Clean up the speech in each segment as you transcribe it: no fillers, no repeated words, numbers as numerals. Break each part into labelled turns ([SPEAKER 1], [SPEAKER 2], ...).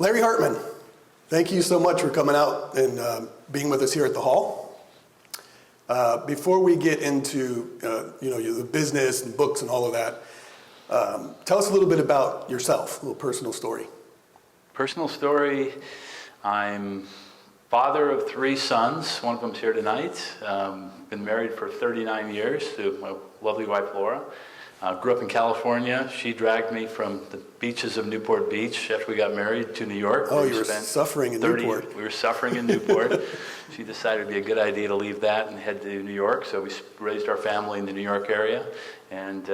[SPEAKER 1] Larry Hartmann, thank you so much for coming out and being with us here at the Hall. Before we get into the business and books and all of that, tell us a little bit about yourself, a little personal story.
[SPEAKER 2] Personal story, I'm father of 3 sons. One of them's here tonight. Been married for 39 years to my lovely wife, Laura. Grew up in California. She dragged me from the beaches of Newport Beach after we got married to New York.
[SPEAKER 1] Oh, you were suffering in Newport.
[SPEAKER 2] We were suffering in Newport. She decided it'd be a good idea to leave that and head to New York. So we raised our family in the New York area and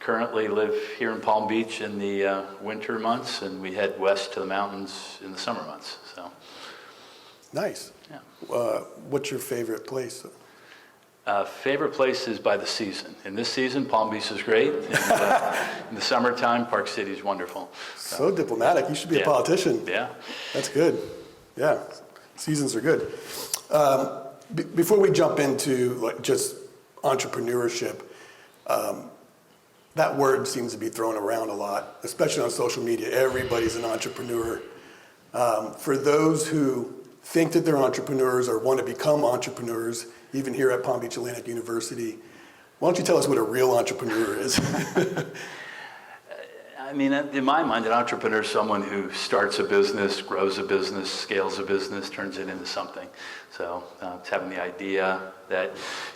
[SPEAKER 2] currently live here in Palm Beach in the winter months, and we head west to the mountains in the summer months. So
[SPEAKER 1] nice.
[SPEAKER 2] Yeah.
[SPEAKER 1] What's your favorite place?
[SPEAKER 2] Favorite place is by the season. In this season, Palm Beach is great. And, in the summertime, Park City is wonderful.
[SPEAKER 1] So diplomatic. You should be a politician.
[SPEAKER 2] Yeah.
[SPEAKER 1] That's good. Yeah. Seasons are good. Before we jump into just entrepreneurship, that word seems to be thrown around a lot, especially on social media. Everybody's an entrepreneur. For those who think that they're entrepreneurs or want to become entrepreneurs, even here at Palm Beach Atlantic University, why don't you tell us what a real entrepreneur is?
[SPEAKER 2] I mean, in my mind, an entrepreneur is someone who starts a business, grows a business, scales a business, turns it into something. So it's having the idea that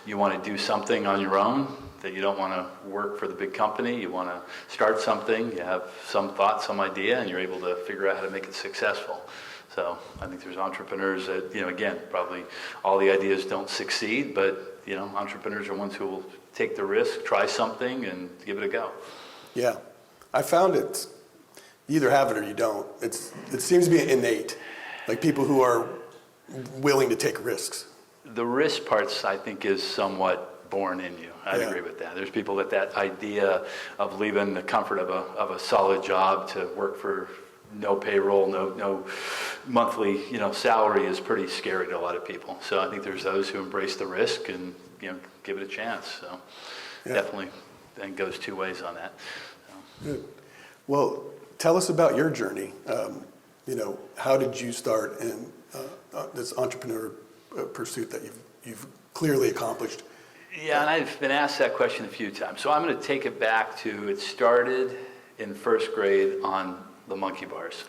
[SPEAKER 2] you want to do something on your own, that you don't want to work for the big company. You want to start something, you have some thought, some idea, and you're able to figure out how to make it successful. So I think there's entrepreneurs that, again, probably all the ideas don't succeed, but, entrepreneurs are ones who will take the risk, try something, and give it a go.
[SPEAKER 1] Yeah. I found it, you either have it or you don't. It seems to be innate, like people who are willing to take risks.
[SPEAKER 2] The risk parts, I think, is somewhat born in you. I agree with that. There's people that idea of leaving the comfort of a solid job to work for no payroll, no monthly, salary is pretty scary to a lot of people. So I think there's those who embrace the risk and, give it a chance. So definitely, I think goes 2 ways on that. So.
[SPEAKER 1] Good. Well, tell us about your journey. How did you start in this entrepreneur pursuit that you've clearly accomplished?
[SPEAKER 2] Yeah, and I've been asked that question a few times. So I'm going to take it back to, it started in first grade on the monkey bars.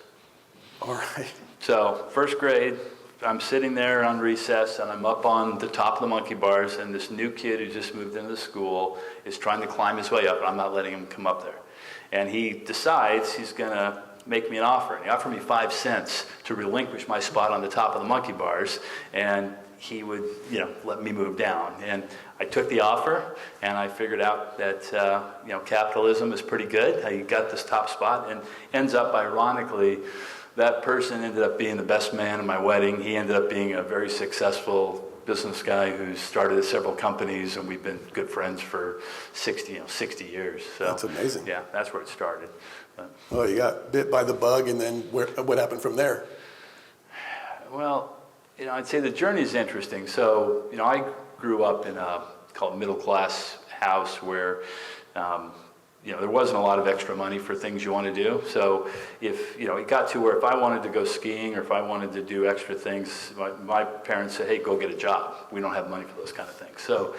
[SPEAKER 1] All right.
[SPEAKER 2] So first grade, I'm sitting there on recess and I'm up on the top of the monkey bars, and this new kid who just moved into the school is trying to climb his way up, and I'm not letting him come up there. And he decides he's going to make me an offer. And he offered me 5 cents to relinquish my spot on the top of the monkey bars, and he would, let me move down. And I took the offer, and I figured out that, capitalism is pretty good. I got this top spot, and ends up, ironically, that person ended up being the best man in my wedding. He ended up being a very successful business guy who's started several companies, and we've been good friends for 60 years. So
[SPEAKER 1] that's amazing.
[SPEAKER 2] Yeah, that's where it started. But,
[SPEAKER 1] well, you got bit by the bug, and then what happened from there?
[SPEAKER 2] Well, I'd say the journey is interesting. So, I grew up in a called middle-class house where, there wasn't a lot of extra money for things you want to do. So if, it got to where if I wanted to go skiing or if I wanted to do extra things, my parents said, hey, go get a job. We don't have money for those kind of things. So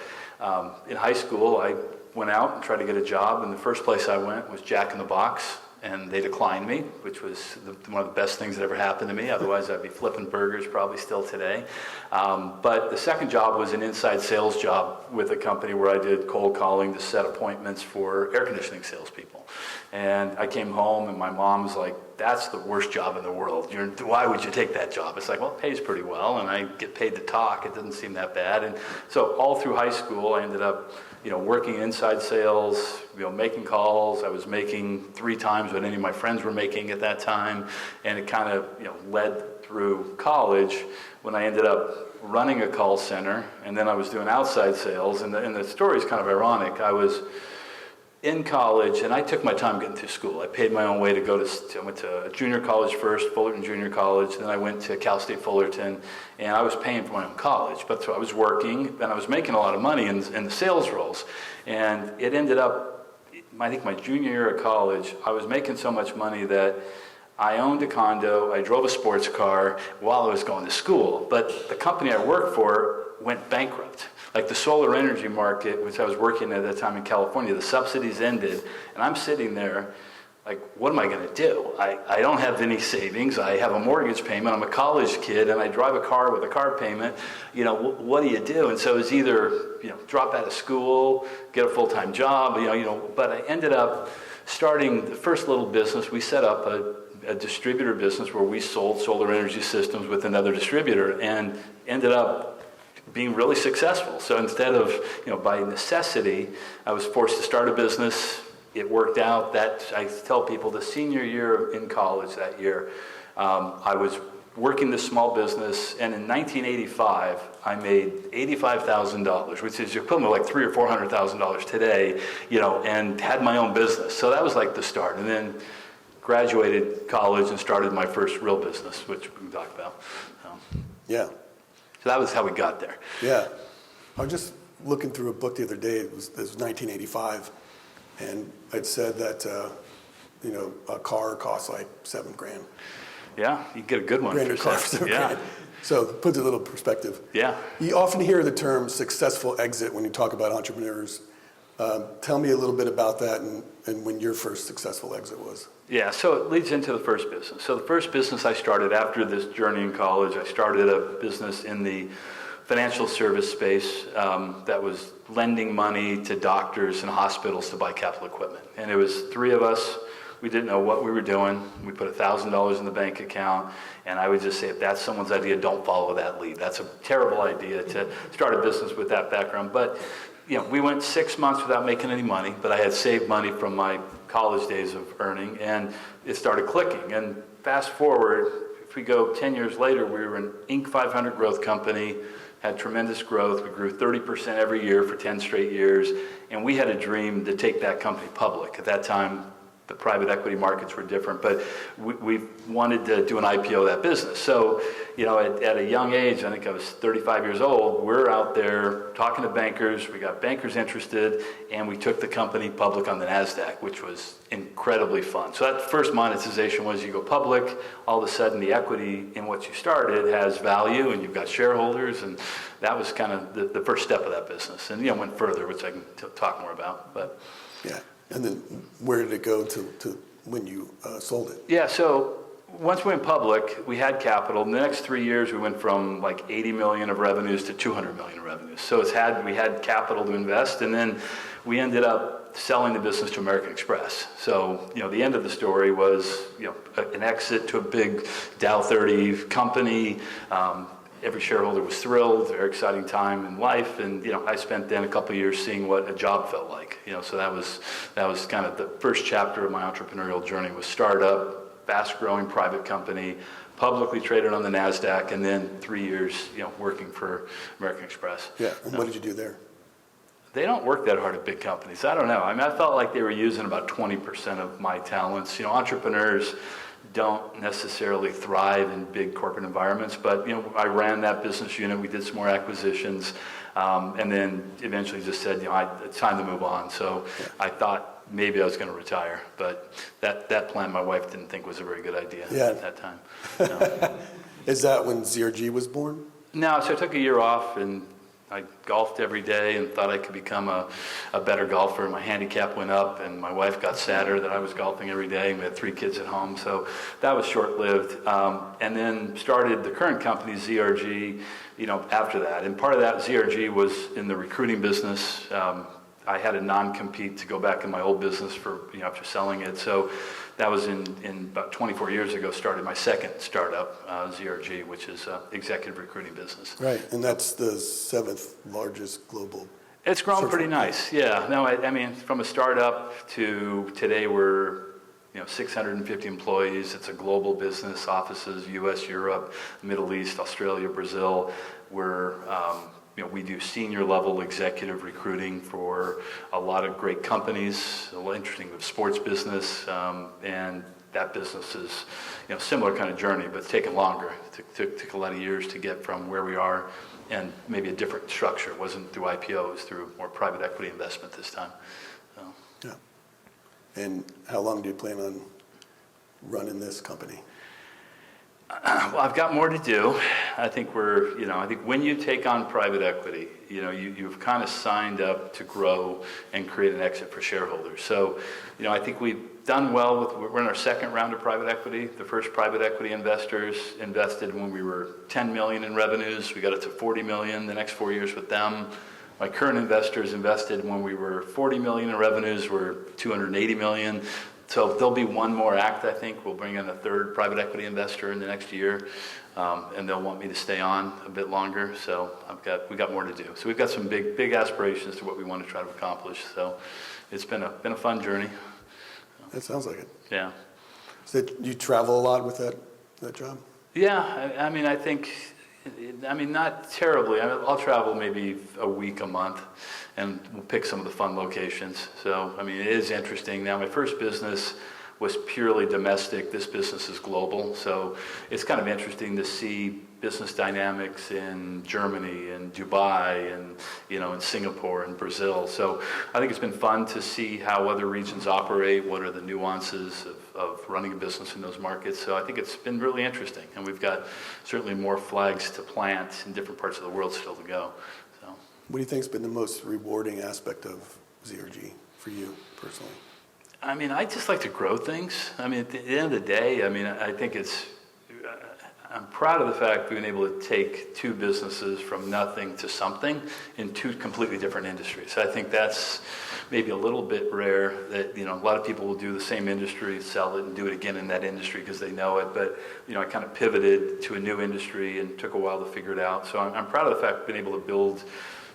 [SPEAKER 2] in high school, I went out and tried to get a job, and the first place I went was Jack in the Box. And they declined me, which was one of the best things that ever happened to me. Otherwise, I'd be flipping burgers probably still today. But the second job was an inside sales job with a company where I did cold calling to set appointments for air conditioning salespeople. And I came home, and my mom was like, that's the worst job in the world. Why would you take that job? It's like, well, it pays pretty well, and I get paid to talk. It doesn't seem that bad. And so all through high school, I ended up working inside sales, making calls. I was making 3 times what any of my friends were making at that time. And it kind of, led through college when I ended up running a call center. And then I was doing outside sales. And the story is kind of ironic. I was in college, and I took my time getting through school. I paid my own way to go to, I went to junior college first, Fullerton Junior College, then I went to Cal State Fullerton, and I was paying for my own college. But so I was working, and I was making a lot of money in the sales roles. And it ended up, I think my junior year of college, I was making so much money that I owned a condo, I drove a sports car while I was going to school, but the company I worked for went bankrupt. Like the solar energy market, which I was working at that time in California, the subsidies ended, and I'm sitting there like, what am I going to do? I don't have any savings. I have a mortgage payment. I'm a college kid, and I drive a car with a car payment. You know, what do you do? And so it's either, drop out of school, get a full-time job, but I ended up starting the first little business. We set up a distributor business where we sold solar energy systems with another distributor and ended up being really successful. So instead of, by necessity, I was forced to start a business. It worked out. That I tell people, the senior year in college that year, I was working this small business, and in 1985, I made $85,000, which is equivalent to like $300,000 or $400,000 today, and had my own business. So that was like the start. And then graduated college and started my first real business, which we can talk about.
[SPEAKER 1] Yeah.
[SPEAKER 2] So that was how we got there.
[SPEAKER 1] Yeah. I was just looking through a book the other day. It was 1985. And it said that, a car costs like $7,000.
[SPEAKER 2] Yeah, you get a good one.
[SPEAKER 1] Brand new car for $7,000. So it puts a little perspective.
[SPEAKER 2] Yeah.
[SPEAKER 1] You often hear the term successful exit when you talk about entrepreneurs. Tell me a little bit about that and when your first successful exit was.
[SPEAKER 2] Yeah, so it leads into the first business. So the first business I started after this journey in college, I started a business in the financial service space that was lending money to doctors and hospitals to buy capital equipment. And it was three of us. We didn't know what we were doing. We put $1,000 in the bank account, and I would just say, if that's someone's idea, don't follow that lead. That's a terrible idea to start a business with that background. But we went 6 months without making any money, but I had saved money from my college days of earning, and it started clicking. And fast forward, if we go 10 years later, we were an Inc. 500 growth company, had tremendous growth. We grew 30% every year for 10 straight years, and we had a dream to take that company public. At that time, the private equity markets were different, but we wanted to do an IPO of that business. So, at a young age, I think I was 35 years old, we're out there talking to bankers. We got bankers interested, and we took the company public on the NASDAQ, which was incredibly fun. So that first monetization was you go public, all of a sudden the equity in what you started has value, and you've got shareholders, and that was kind of the first step of that business. And, went further, which I can talk more about. But
[SPEAKER 1] yeah. And then where did it go to when you sold it?
[SPEAKER 2] Yeah, so once we went public, we had capital. In the next 3 years, we went from like 80 million of revenues to 200 million of revenues. So we had capital to invest, and then we ended up selling the business to American Express. So, the end of the story was, an exit to a big Dow 30 company. Every shareholder was thrilled, very exciting time in life, and I spent then a couple of years seeing what a job felt like. So that was kind of the first chapter of my entrepreneurial journey, was startup, fast-growing private company, publicly traded on the NASDAQ, and then 3 years, working for American Express.
[SPEAKER 1] Yeah, and what did you do there?
[SPEAKER 2] They don't work that hard at big companies. I don't know. I felt like they were using about 20% of my talents. Entrepreneurs don't necessarily thrive in big corporate environments, but I ran that business unit. We did some more acquisitions, and then eventually just said, it's time to move on. So I thought maybe I was going to retire, but that plan my wife didn't think was a very good idea at that time.
[SPEAKER 1] Is that when ZRG was born?
[SPEAKER 2] No, so I took a year off, and I golfed every day and thought I could become a better golfer. My handicap went up, and my wife got sadder that I was golfing every day. We had 3 kids at home, so that was short-lived. And then started the current company, ZRG, after that. And part of that, ZRG was in the recruiting business. I had a non-compete to go back in my old business for, after selling it. So that was in about 24 years ago, started my second startup, ZRG, which is executive recruiting business.
[SPEAKER 1] Right, and that's the 7th largest global.
[SPEAKER 2] It's grown pretty nice, yeah. No, from a startup to today, we're 650 employees. It's a global business, offices, U.S., Europe, Middle East, Australia, Brazil. We do senior level executive recruiting for a lot of great companies, a lot interesting with sports business, and that business is, similar kind of journey, but it's taken longer. It took a lot of years to get from where we are, and maybe a different structure. It wasn't through IPOs, through more private equity investment this time. So.
[SPEAKER 1] Yeah. And how long do you plan on running this company?
[SPEAKER 2] Well, I've got more to do. I think I think when you take on private equity, you've kind of signed up to grow and create an exit for shareholders. So, I think we've done well we're in our second round of private equity. The first private equity investors invested when we were 10 million in revenues. We got it to 40 million the next 4 years with them. My current investors invested when we were 40 million in revenues. We're 280 million. So there'll be one more act, I think. We'll bring in a third private equity investor in the next year, and they'll want me to stay on a bit longer. So we got more to do. So we've got some big aspirations to what we want to try to accomplish. So it's been a fun journey.
[SPEAKER 1] That sounds like it.
[SPEAKER 2] Yeah.
[SPEAKER 1] So you travel a lot with that job?
[SPEAKER 2] Yeah, I think, not terribly. I'll travel maybe a week, a month, and we'll pick some of the fun locations. So, it is interesting. Now, my first business was purely domestic. This business is global. So it's kind of interesting to see business dynamics in Germany and Dubai and, in Singapore and Brazil. So I think it's been fun to see how other regions operate, what are the nuances of running a business in those markets. So I think it's been really interesting. And we've got certainly more flags to plant in different parts of the world still to go. So,
[SPEAKER 1] what do you think has been the most rewarding aspect of ZRG for you personally?
[SPEAKER 2] I just like to grow things. At the end of the day, I think I'm proud of the fact we've been able to take two businesses from nothing to something in two completely different industries. I think that's maybe a little bit rare that, a lot of people will do the same industry, sell it, and do it again in that industry because they know it. But, I kind of pivoted to a new industry and took a while to figure it out. So I'm proud of the fact we've been able to build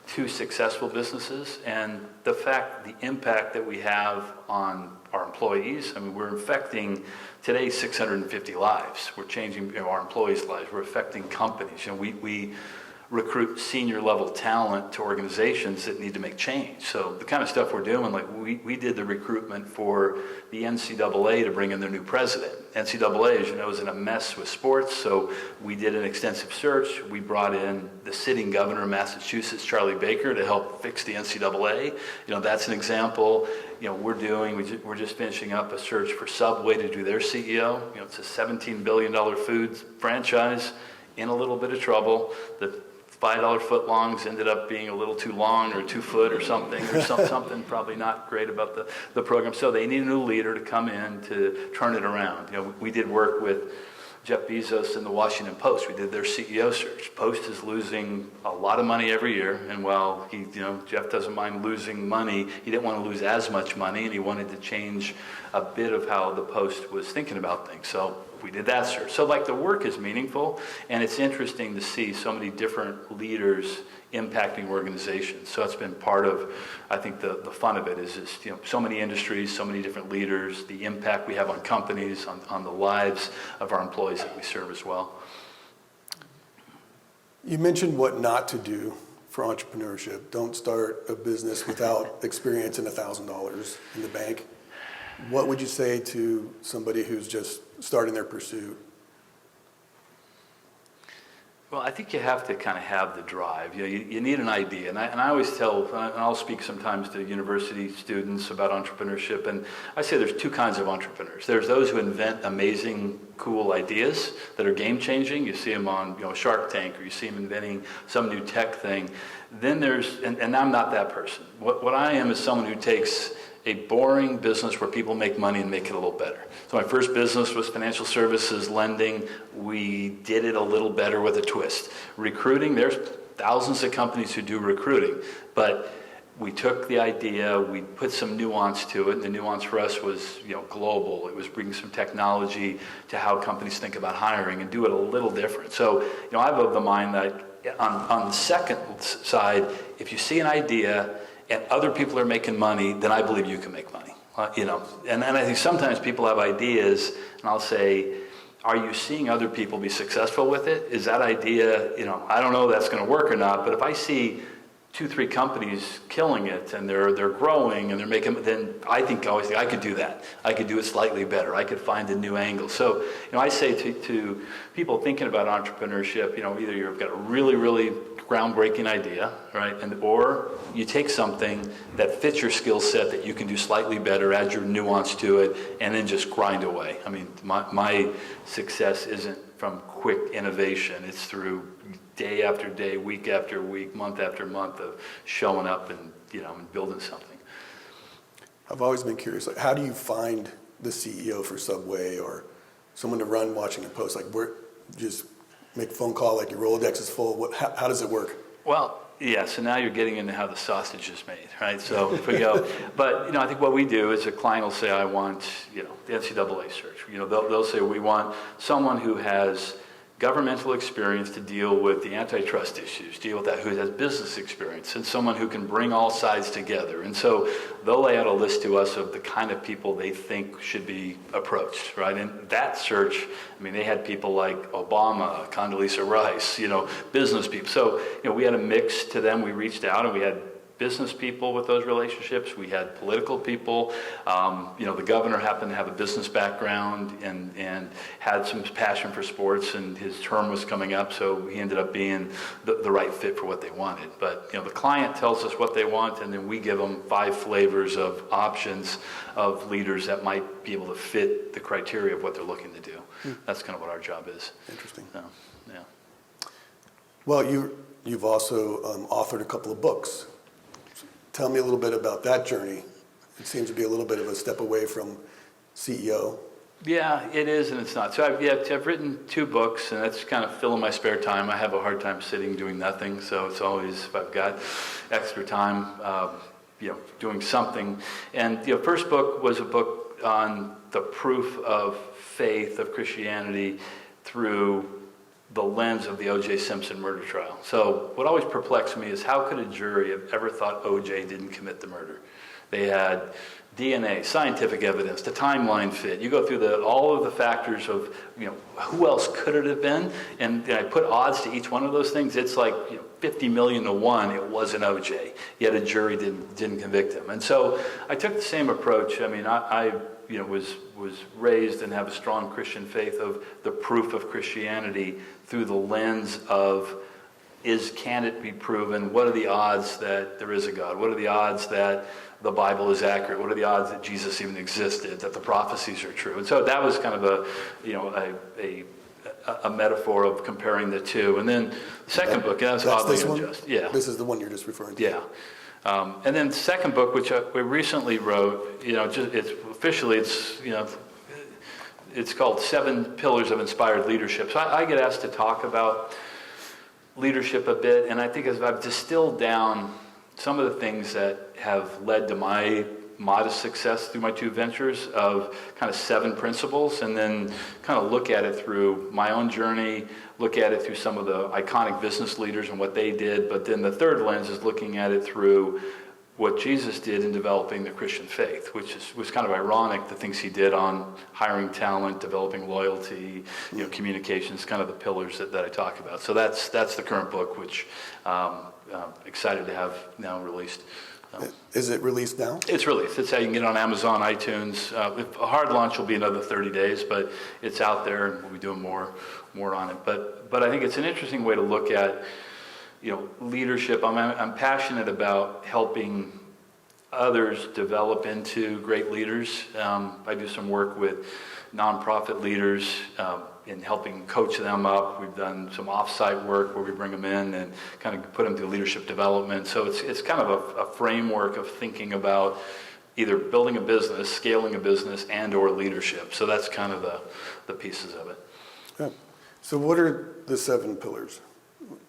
[SPEAKER 2] two successful businesses, and the impact that we have on our employees. We're affecting today 650 lives. We're changing our employees' lives. We're affecting companies. We recruit senior level talent to organizations that need to make change. So the kind of stuff we're doing, like we did the recruitment for the NCAA to bring in their new president. NCAA, as you know, is in a mess with sports, so we did an extensive search. We brought in the sitting governor of Massachusetts, Charlie Baker, to help fix the NCAA. That's an example. We're just finishing up a search for Subway to do their CEO. It's a $17 billion food franchise in a little bit of trouble. The $5 footlongs ended up being a little too long or 2 foot or something, something probably not great about the program. So they need a new leader to come in to turn it around. We did work with Jeff Bezos and the Washington Post. We did their CEO search. Post is losing a lot of money every year, and while Jeff doesn't mind losing money, he didn't want to lose as much money, and he wanted to change a bit of how the Post was thinking about things. So we did that search. So the work is meaningful, and it's interesting to see so many different leaders impacting organizations. So it's been part of, I think, the fun of it is so many industries, so many different leaders, the impact we have on companies, on the lives of our employees that we serve as well.
[SPEAKER 1] You mentioned what not to do for entrepreneurship. Don't start a business without experience and $1,000 in the bank. What would you say to somebody who's just starting their pursuit?
[SPEAKER 2] Well, I think you have to kind of have the drive. You need an idea. And I always tell, and I'll speak sometimes to university students about entrepreneurship, and I say there's two kinds of entrepreneurs. There's those who invent amazing, cool ideas that are game-changing. You see them on Shark Tank, or you see them inventing some new tech thing. Then there's, and I'm not that person. What I am is someone who takes a boring business where people make money and make it a little better. So my first business was financial services lending. We did it a little better with a twist. Recruiting, there's thousands of companies who do recruiting, but we took the idea, we put some nuance to it, and the nuance for us was global. It was bringing some technology to how companies think about hiring and do it a little different. So I'm of the mind that on the second side, if you see an idea and other people are making money, then I believe you can make money. And I think sometimes people have ideas, and I'll say, are you seeing other people be successful with it? Is that idea, I don't know if that's going to work or not, but if I see 2-3 companies killing it, and they're growing, and they're making, then I always think I could do that. I could do it slightly better. I could find a new angle. So, I say to people thinking about entrepreneurship, either you've got a really, really groundbreaking idea, right? Or you take something that fits your skill set that you can do slightly better, add your nuance to it, and then just grind away. I mean, my success isn't from quick innovation. It's through day after day, week after week, month after month of showing up and, and building something.
[SPEAKER 1] I've always been curious, like, how do you find the CEO for Subway or someone to run Washington Post? Like, where just make a phone call, like your Rolodex is full. How does it work?
[SPEAKER 2] Well, yeah, so now you're getting into how the sausage is made, right? So if we go, but, I think what we do is a client will say, I want, the NCAA search. They'll say, we want someone who has governmental experience to deal with the antitrust issues, deal with that, who has business experience, and someone who can bring all sides together. And so they'll lay out a list to us of the kind of people they think should be approached, right? And that search, they had people like Obama, Condoleezza Rice, business people. So, we had a mix to them. We reached out and we had business people with those relationships. We had political people. The governor happened to have a business background and had some passion for sports, and his term was coming up, so he ended up being the right fit for what they wanted. But the client tells us what they want, and then we give them 5 flavors of options of leaders that might be able to fit the criteria of what they're looking to do. That's kind of what our job is.
[SPEAKER 1] Interesting.
[SPEAKER 2] So, yeah.
[SPEAKER 1] Well, you've also authored a couple of books. Tell me a little bit about that journey. It seems to be a little bit of a step away from CEO.
[SPEAKER 2] Yeah, it is and it's not. So I've written 2 books, and that's kind of filling my spare time. I have a hard time sitting doing nothing, so it's always, if I've got extra time, doing something. And the first book was a book on the proof of faith of Christianity through the lens of the O.J. Simpson murder trial. So what always perplexed me is how could a jury have ever thought O.J. didn't commit the murder? They had DNA, scientific evidence, the timeline fit. You go through all of the factors of, who else could it have been? And I put odds to each one of those things. It's like 50 million to 1, it wasn't O.J. Yet a jury didn't convict him. And so I took the same approach. I was raised and have a strong Christian faith of the proof of Christianity through the lens of can it be proven? What are the odds that there is a God? What are the odds that the Bible is accurate? What are the odds that Jesus even existed, that the prophecies are true? And so that was kind of a metaphor of comparing the two. And then the second book, and that's oddly unjust. Yeah.
[SPEAKER 1] This is the one you're just referring to.
[SPEAKER 2] Yeah. And then the second book, which we recently wrote, it's called 7 Pillars of Inspired Leadership. So I get asked to talk about leadership a bit, and I think as I've distilled down some of the things that have led to my modest success through my 2 ventures of kind of 7 principles, and then kind of look at it through my own journey, look at it through some of the iconic business leaders and what they did, but then the third lens is looking at it through what Jesus did in developing the Christian faith, which was kind of ironic, the things he did on hiring talent, developing loyalty, communications, kind of the pillars that I talk about. So that's the current book, which I'm excited to have now released.
[SPEAKER 1] Is it released now?
[SPEAKER 2] It's released. It's how you can get it on Amazon, iTunes. A hard launch will be another 30 days, but it's out there, and we'll be doing more on it. But I think it's an interesting way to look at leadership. I'm passionate about helping others develop into great leaders. I do some work with nonprofit leaders in helping coach them up. We've done some off-site work where we bring them in and kind of put them through leadership development. So it's kind of a framework of thinking about either building a business, scaling a business, and or leadership. So that's kind of the pieces of it.
[SPEAKER 1] Yeah. So what are the 7 pillars?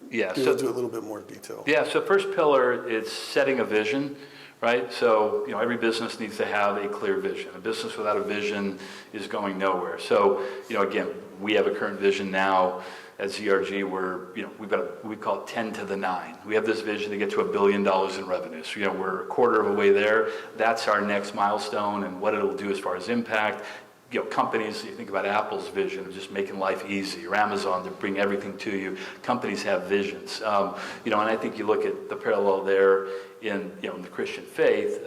[SPEAKER 2] Yeah.
[SPEAKER 1] Do a little bit more detail.
[SPEAKER 2] Yeah. So first pillar is setting a vision, right? So, every business needs to have a clear vision. A business without a vision is going nowhere. So, again, we have a current vision now at ZRG where, we call it 10 to the 9. We have this vision to get to $1 billion in revenue. So, we're a quarter of a way there. That's our next milestone, and what it'll do as far as impact. companies, you think about Apple's vision of just making life easy, or Amazon to bring everything to you. Companies have visions. And I think you look at the parallel there in the Christian faith.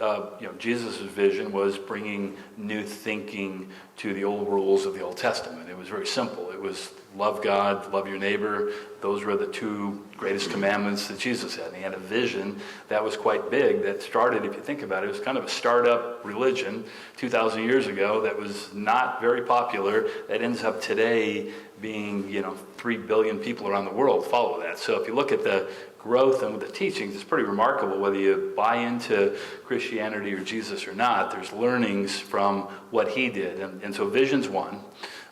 [SPEAKER 2] Jesus' vision was bringing new thinking to the old rules of the Old Testament. It was very simple. It was love God, love your neighbor. Those were the two greatest commandments that Jesus had. And he had a vision that was quite big that started, if you think about it, it was kind of a startup religion 2,000 years ago that was not very popular, that ends up today being, 3 billion people around the world follow that. So if you look at the growth and the teachings, it's pretty remarkable whether you buy into Christianity or Jesus or not. There's learnings from what he did. And so vision's one.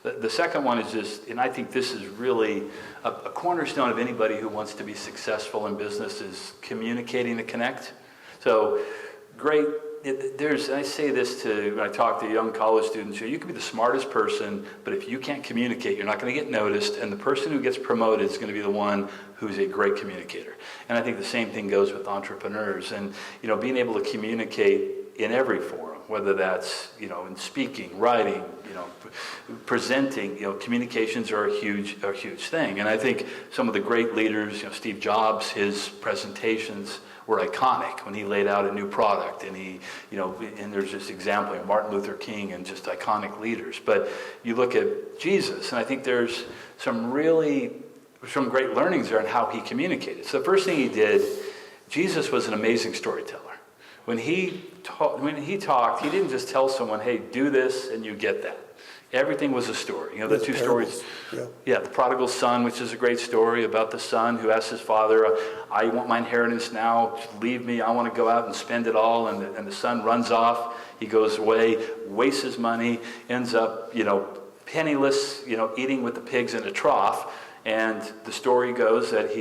[SPEAKER 2] The second one is just, and I think this is really a cornerstone of anybody who wants to be successful in business, is communicating to connect. So great. I say this when I talk to young college students, you can be the smartest person, but if you can't communicate, you're not going to get noticed, and the person who gets promoted is going to be the one who's a great communicator. And I think the same thing goes with entrepreneurs, and being able to communicate in every forum, whether that's in speaking, writing, presenting. Communications are a huge thing. And I think some of the great leaders, Steve Jobs, his presentations were iconic when he laid out a new product, and and there's this example of Martin Luther King and just iconic leaders. But you look at Jesus, and I think there's some great learnings there on how he communicated. So the first thing he did, Jesus was an amazing storyteller. When he talked, he didn't just tell someone, "Hey, do this," and you get that. Everything was a story. The two stories. Yeah, the prodigal son, which is a great story about the son who asks his father, "I want my inheritance now. Leave me. I want to go out and spend it all." And the son runs off. He goes away, wastes his money, ends up, penniless, eating with the pigs in a trough. And the story goes that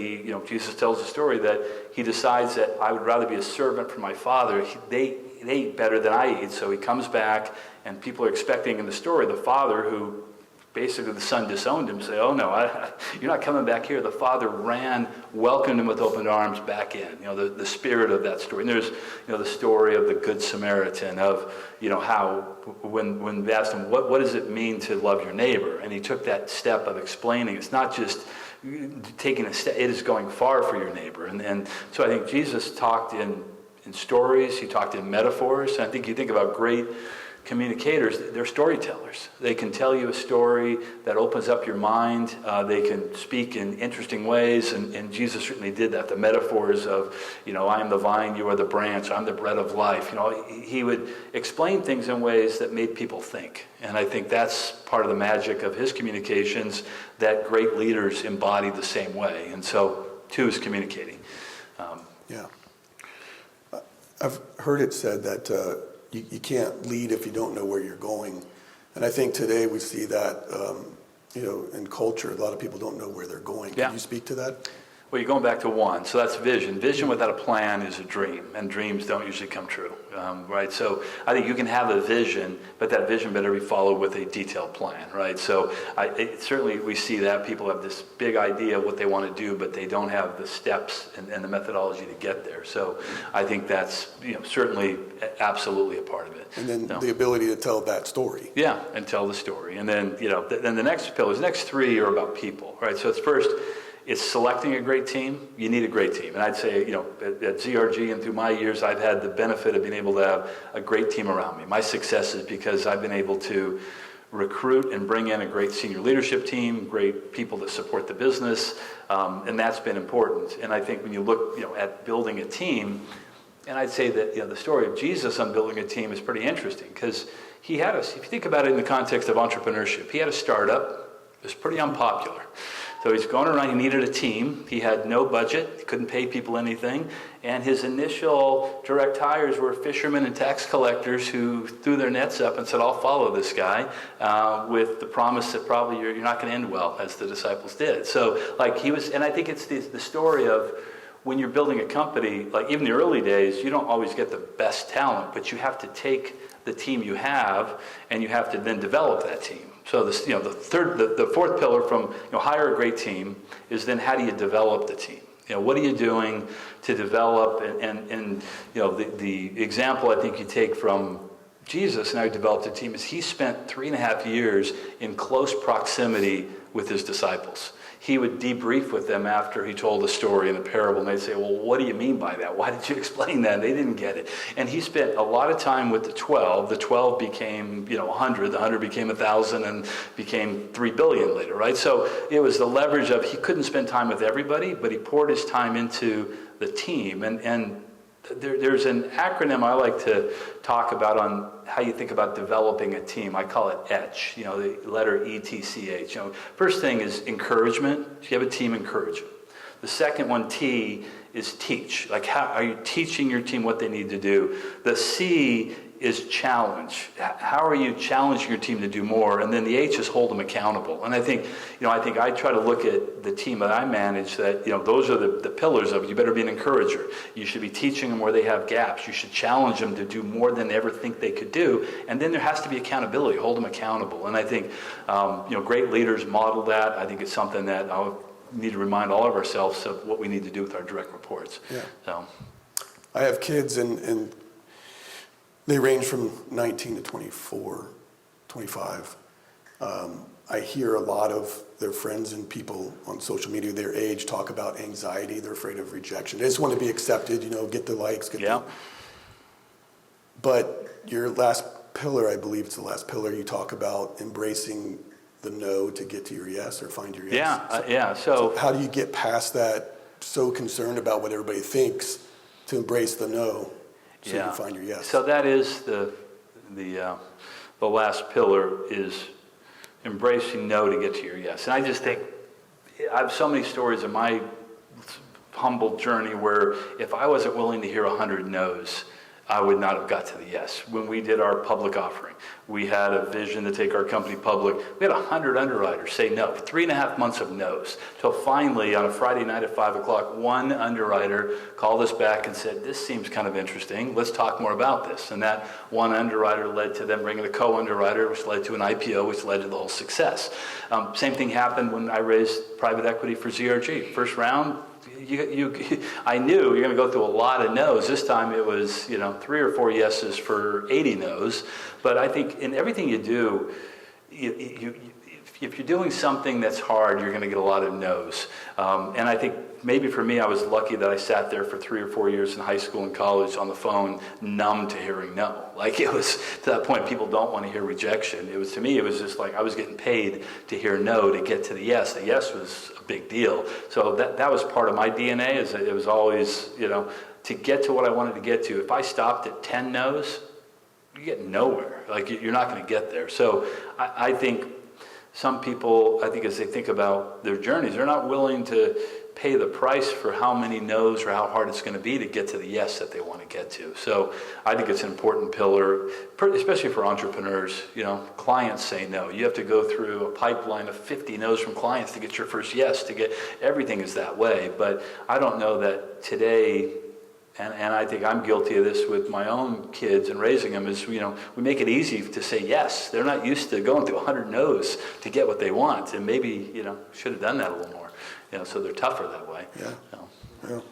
[SPEAKER 2] Jesus tells the story that he decides that I would rather be a servant for my father. They ate better than I eat. So he comes back, and people are expecting in the story the father, who basically the son disowned him, say, "Oh no, you're not coming back here." The father ran, welcomed him with open arms back in. The spirit of that story. And there's the story of the Good Samaritan, of how when they asked him what does it mean to love your neighbor, and he took that step of explaining it's not just taking a step, it is going far for your neighbor. And so I think Jesus talked in stories, he talked in metaphors. And I think you think about great communicators, they're storytellers. They can tell you a story that opens up your mind. They can speak in interesting ways, and Jesus certainly did that. The metaphors of, I am the vine, you are the branch, I'm the bread of life. He would explain things in ways that made people think. And I think that's part of the magic of his communications that great leaders embody the same way. And so, two is communicating.
[SPEAKER 1] Yeah. I've heard it said that you can't lead if you don't know where you're going. And I think today we see that, in culture, a lot of people don't know where they're going. Can you speak to that?
[SPEAKER 2] Well, you're going back to one. So that's vision. Vision without a plan is a dream, and dreams don't usually come true, right? So I think you can have a vision, but that vision better be followed with a detailed plan, right? So certainly we see that people have this big idea of what they want to do, but they don't have the steps and the methodology to get there. So I think that's certainly absolutely a part of it.
[SPEAKER 1] And then the ability to tell that story.
[SPEAKER 2] Yeah, and tell the story. And then then the next pillars, the next three are about people, right? So it's first, it's selecting a great team. You need a great team. And I'd say, at ZRG and through my years, I've had the benefit of being able to have a great team around me. My success is because I've been able to recruit and bring in a great senior leadership team, great people that support the business, and that's been important. And I think when you look, at building a team, and I'd say that, the story of Jesus on building a team is pretty interesting, because if you think about it in the context of entrepreneurship, he had a startup. It was pretty unpopular. So he's going around, he needed a team. He had no budget, he couldn't pay people anything. And his initial direct hires were fishermen and tax collectors who threw their nets up and said, "I'll follow this guy," with the promise that probably you're not going to end well, as the disciples did. So and I think it's the story of when you're building a company, like even the early days, you don't always get the best talent, but you have to take the team you have and you have to then develop that team. So this, the fourth pillar from hire a great team is then how do you develop the team? What are you doing to develop? And the example I think you take from Jesus and I developed a team is he spent 3.5 years in close proximity with his disciples. He would debrief with them after he told a story in a parable, and they'd say, well, what do you mean by that? Why did you explain that? They didn't get it. And he spent a lot of time with the 12. The 12 became, 100. The 100 became 1,000 and became 3 billion later, right? So it was the leverage of he couldn't spend time with everybody, but he poured his time into the team. And there's an acronym I like to talk about on how you think about developing a team. I call it ETCH, the letter ETCH. First thing is encouragement. If you have a team, encourage them. The second one, T, is teach. Like, how are you teaching your team what they need to do? The C is challenge. How are you challenging your team to do more? And then the H is hold them accountable. And I think I try to look at the team that I manage that, those are the pillars of it. You better be an encourager. You should be teaching them where they have gaps. You should challenge them to do more than they ever think they could do. And then there has to be accountability, hold them accountable. And I think, great leaders model that. I think it's something that I need to remind all of ourselves of what we need to do with our direct reports.
[SPEAKER 1] Yeah.
[SPEAKER 2] So,
[SPEAKER 1] I have kids and they range from 19 to 24, 25. I hear a lot of their friends and people on social media their age talk about anxiety. They're afraid of rejection. They just want to be accepted, get the likes. But your last pillar, I believe it's the last pillar, you talk about embracing the no to get to your yes or find your yes. So how do you get past that, so concerned about what everybody thinks, to embrace the no? So you can find your yes.
[SPEAKER 2] So that is the last pillar is embracing no to get to your yes. And I just think I have so many stories in my humble journey where if I wasn't willing to hear 100 no's, I would not have got to the yes. When we did our public offering, we had a vision to take our company public. We had 100 underwriters say no, 3.5 months of no's, till finally on a Friday night at 5 o'clock, one underwriter called us back and said, this seems kind of interesting. Let's talk more about this. And that one underwriter led to them bringing a co-underwriter, which led to an IPO, which led to the whole success. Same thing happened when I raised private equity for ZRG. First round, I knew you're going to go through a lot of no's. This time it was, 3 or 4 yeses for 80 no's. But I think in everything you do, if you're doing something that's hard, you're going to get a lot of no's. And I think maybe for me, I was lucky that I sat there for 3 or 4 years in high school and college on the phone, numb to hearing no. Like it was to that point, people don't want to hear rejection. To me, it was just like I was getting paid to hear no to get to the yes. The yes was a big deal. So that was part of my DNA. It was always, to get to what I wanted to get to. If I stopped at 10 no's, you get nowhere. Like you're not going to get there. So I think some people, as they think about their journeys, they're not willing to pay the price for how many no's or how hard it's going to be to get to the yes that they want to get to. So I think it's an important pillar, especially for entrepreneurs. Clients say no. You have to go through a pipeline of 50 no's from clients to get your first yes, everything is that way. But I don't know that today, and I think I'm guilty of this with my own kids and raising them, is, we make it easy to say yes. They're not used to going through 100 no's to get what they want. And maybe, should have done that a little more. So they're tougher that way. Yeah.
[SPEAKER 1] Well,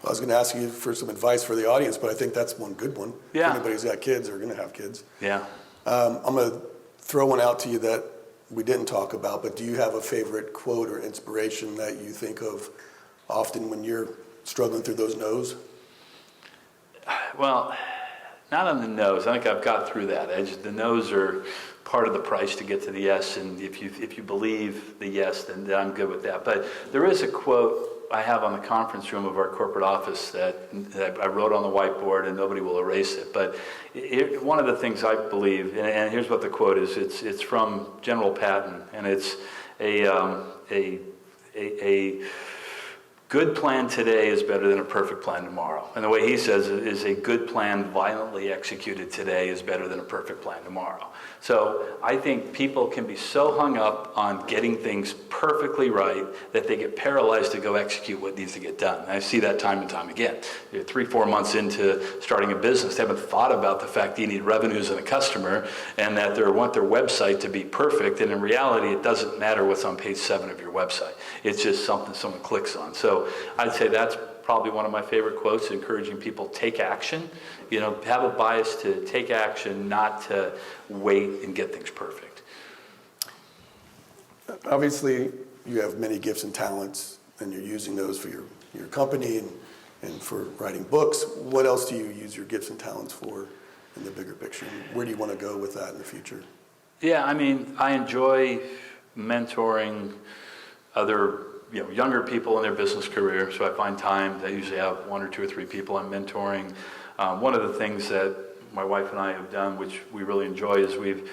[SPEAKER 1] I was going to ask you for some advice for the audience, but I think that's one good one.
[SPEAKER 2] Yeah.
[SPEAKER 1] If anybody's got kids or going to have kids.
[SPEAKER 2] Yeah.
[SPEAKER 1] I'm going to throw one out to you that we didn't talk about, but do you have a favorite quote or inspiration that you think of often when you're struggling through those no's?
[SPEAKER 2] Well, not on the no's. I think I've got through that. The no's are part of the price to get to the yes, and if you believe the yes, then I'm good with that. But there is a quote I have on the conference room of our corporate office that I wrote on the whiteboard, and nobody will erase it. But one of the things I believe, and here's what the quote is. It's from General Patton, and it's a good plan today is better than a perfect plan tomorrow. And the way he says it is a good plan violently executed today is better than a perfect plan tomorrow. So I think people can be so hung up on getting things perfectly right that they get paralyzed to go execute what needs to get done. And I see that time and time again. You're 3-4 months into starting a business, they haven't thought about the fact that you need revenues and a customer, and that they want their website to be perfect. And in reality, it doesn't matter what's on page 7 of your website. It's just something someone clicks on. So I'd say that's probably one of my favorite quotes, encouraging people take action. Have a bias to take action, not to wait and get things perfect.
[SPEAKER 1] Obviously, you have many gifts and talents, and you're using those for your company and for writing books. What else do you use your gifts and talents for in the bigger picture? Where do you want to go with that in the future?
[SPEAKER 2] Yeah, I enjoy mentoring other younger people in their business career. So I find time. I usually have 1 or 2 or 3 people I'm mentoring. One of the things that my wife and I have done, which we really enjoy, is we've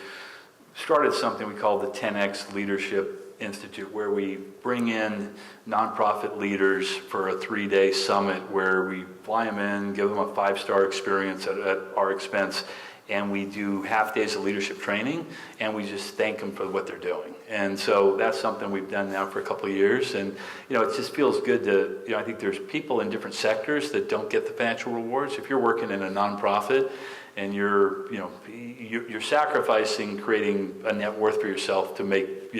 [SPEAKER 2] started something we call the 10X Leadership Institute, where we bring in nonprofit leaders for a 3-day summit where we fly them in, give them a 5-star experience at our expense, and we do half days of leadership training, and we just thank them for what they're doing. And so that's something we've done now for a couple of years, and it just feels good to, I think there's people in different sectors that don't get the financial rewards. If you're working in a nonprofit and you're sacrificing creating a net worth for yourself to make,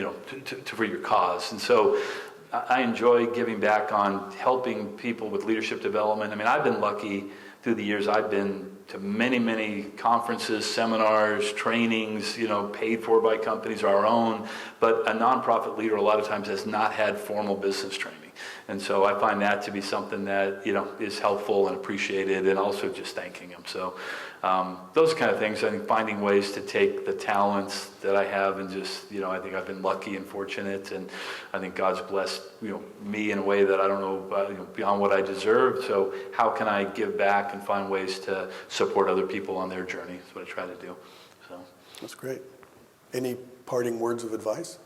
[SPEAKER 2] for your cause. And so I enjoy giving back on helping people with leadership development. I've been lucky through the years. I've been to many, many conferences, seminars, trainings, paid for by companies or our own. But a nonprofit leader a lot of times has not had formal business training. And so I find that to be something that, is helpful and appreciated, and also just thanking them. So those kind of things, I think finding ways to take the talents that I have and just, I think I've been lucky and fortunate, and I think God's blessed, me in a way that I don't know, beyond what I deserve. So how can I give back and find ways to support other people on their journey? That's what I try to do. So
[SPEAKER 1] that's great. Any parting words of advice?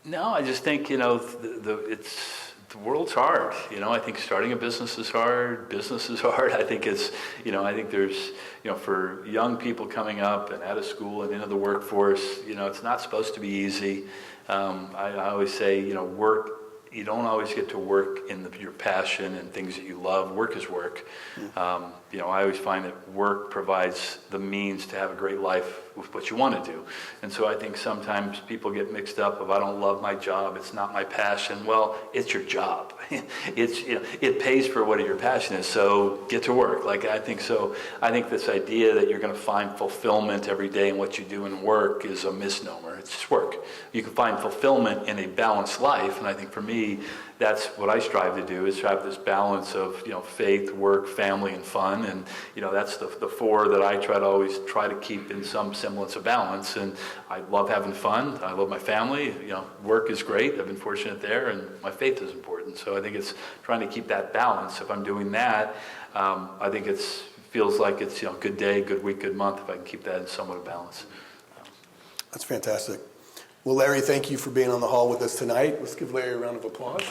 [SPEAKER 2] No, I just think, the world's hard. I think starting a business is hard. Business is hard. I think it's, I think there's, for young people coming up and out of school and into the workforce, it's not supposed to be easy. I always say, work, you don't always get to work in your passion and things that you love. Work is work. I always find that work provides the means to have a great life with what you want to do. And so I think sometimes people get mixed up of, I don't love my job, it's not my passion. Well, it's your job. It pays for what your passion is, so get to work. I think this idea that you're going to find fulfillment every day in what you do in work is a misnomer. It's just work. You can find fulfillment in a balanced life, and I think for me, that's what I strive to do, is to have this balance of, faith, work, family, and fun. And, that's the 4 that I always try to keep in some semblance of balance. And I love having fun. I love my family. Work is great. I've been fortunate there, and my faith is important. So I think it's trying to keep that balance. If I'm doing that, I think feels like it's, good day, good week, good month, if I can keep that in somewhat of balance.
[SPEAKER 1] That's fantastic. Well, Larry, thank you for being on the hall with us tonight. Let's give Larry a round of applause.